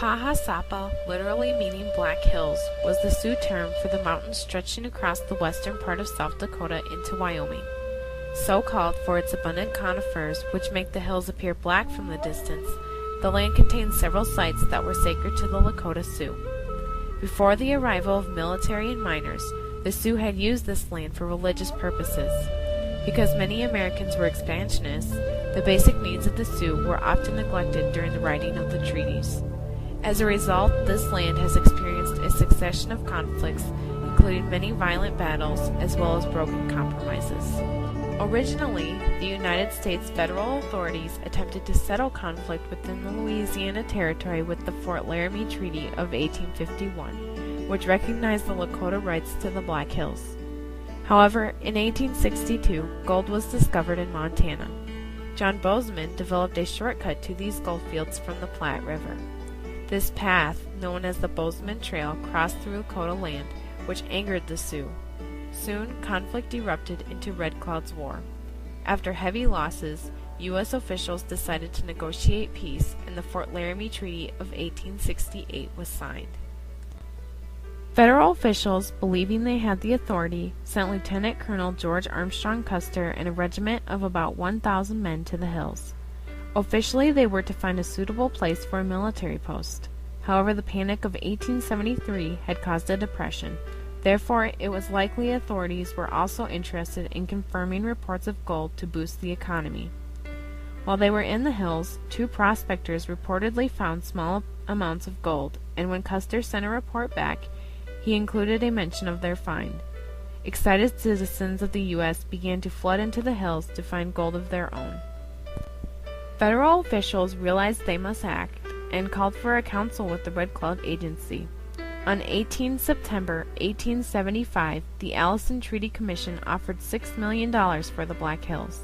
Pahasapa, literally meaning Black Hills, was the Sioux term for the mountains stretching across the western part of South Dakota into Wyoming. So called for its abundant conifers, which make the hills appear black from the distance, the land contains several sites that were sacred to the Lakota Sioux. Before the arrival of military and miners, the Sioux had used this land for religious purposes. Because many Americans were expansionists, the basic needs of the Sioux were often neglected during the writing of the treaties. As a result, this land has experienced a succession of conflicts, including many violent battles as well as broken compromises. Originally, the United States federal authorities attempted to settle conflict within the Louisiana Territory with the Fort Laramie Treaty of 1851, which recognized the Lakota rights to the Black Hills. However, in 1862, gold was discovered in Montana. John Bozeman developed a shortcut to these gold fields from the Platte River. This path, known as the Bozeman Trail, crossed through Lakota land, which angered the Sioux. Soon, conflict erupted into Red Cloud's War. After heavy losses, U.S. officials decided to negotiate peace, and the Fort Laramie Treaty of 1868 was signed. Federal officials, believing they had the authority, sent Lieutenant Colonel George Armstrong Custer and a regiment of about 1,000 men to the hills. Officially, they were to find a suitable place for a military post. However, the Panic of 1873 had caused a depression. Therefore, it was likely authorities were also interested in confirming reports of gold to boost the economy. While they were in the hills, two prospectors reportedly found small amounts of gold, and when Custer sent a report back, he included a mention of their find. Excited citizens of the U.S. began to flood into the hills to find gold of their own. Federal officials realized they must act and called for a council with the Red Cloud Agency. On 18 September 1875, the Allison Treaty Commission offered $6 million for the Black Hills.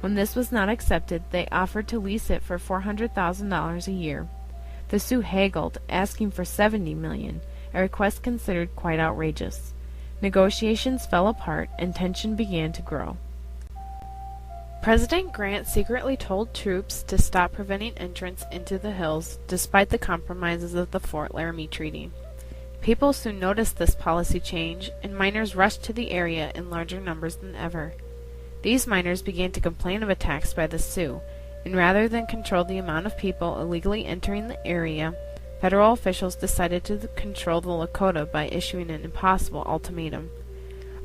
When this was not accepted, they offered to lease it for $400,000 a year. The Sioux haggled, asking for $70 million, a request considered quite outrageous. Negotiations fell apart and tension began to grow. President Grant secretly told troops to stop preventing entrance into the hills, despite the compromises of the Fort Laramie Treaty. People soon noticed this policy change, and miners rushed to the area in larger numbers than ever. These miners began to complain of attacks by the Sioux, and rather than control the amount of people illegally entering the area, federal officials decided to control the Lakota by issuing an impossible ultimatum.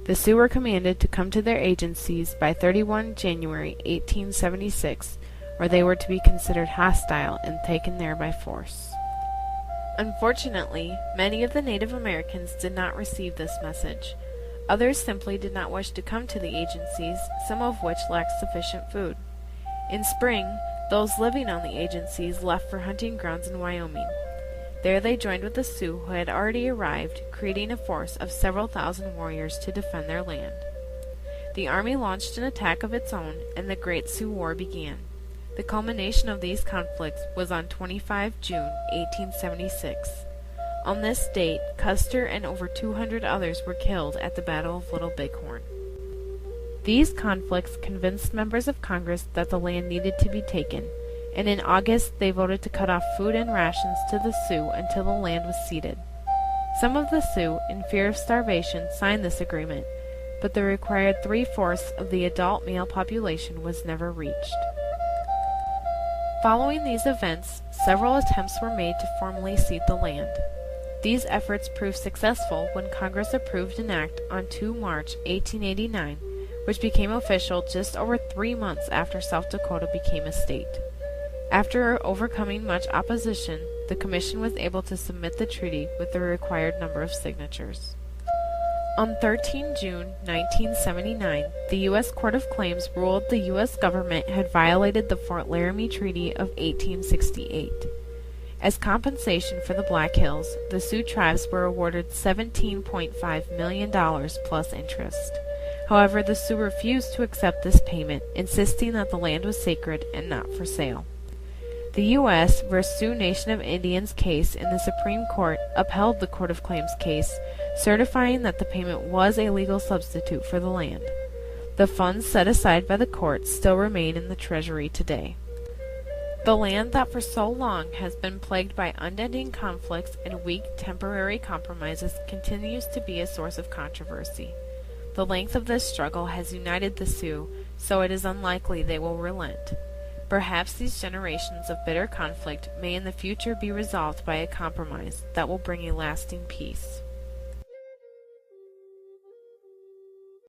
The Sioux were commanded to come to their agencies by 31 January 1876, or they were to be considered hostile and taken there by force. Unfortunately, many of the Native Americans did not receive this message. Others simply did not wish to come to the agencies, some of which lacked sufficient food. In spring, those living on the agencies left for hunting grounds in Wyoming. There they joined with the Sioux who had already arrived, creating a force of several thousand warriors to defend their land. The army launched an attack of its own, and the Great Sioux War began. The culmination of these conflicts was on 25 June 1876. On this date, Custer and over 200 others were killed at the Battle of Little Bighorn. These conflicts convinced members of Congress that the land needed to be taken, and in August they voted to cut off food and rations to the Sioux until the land was ceded. Some of the Sioux, in fear of starvation, signed this agreement, but the required 3/4 of the adult male population was never reached. Following these events, several attempts were made to formally cede the land. These efforts proved successful when Congress approved an act on 2 March 1889, which became official just over 3 months after South Dakota became a state. After overcoming much opposition, the Commission was able to submit the treaty with the required number of signatures. On 13 June 1979, the U.S. Court of Claims ruled the U.S. government had violated the Fort Laramie Treaty of 1868. As compensation for the Black Hills, the Sioux tribes were awarded $17.5 million plus interest. However, the Sioux refused to accept this payment, insisting that the land was sacred and not for sale. The U.S. vs. Sioux Nation of Indians case in the Supreme Court upheld the Court of Claims case, certifying that the payment was a legal substitute for the land. The funds set aside by the court still remain in the Treasury today. The land that for so long has been plagued by unending conflicts and weak temporary compromises continues to be a source of controversy. The length of this struggle has united the Sioux, so it is unlikely they will relent. Perhaps these generations of bitter conflict may in the future be resolved by a compromise that will bring a lasting peace.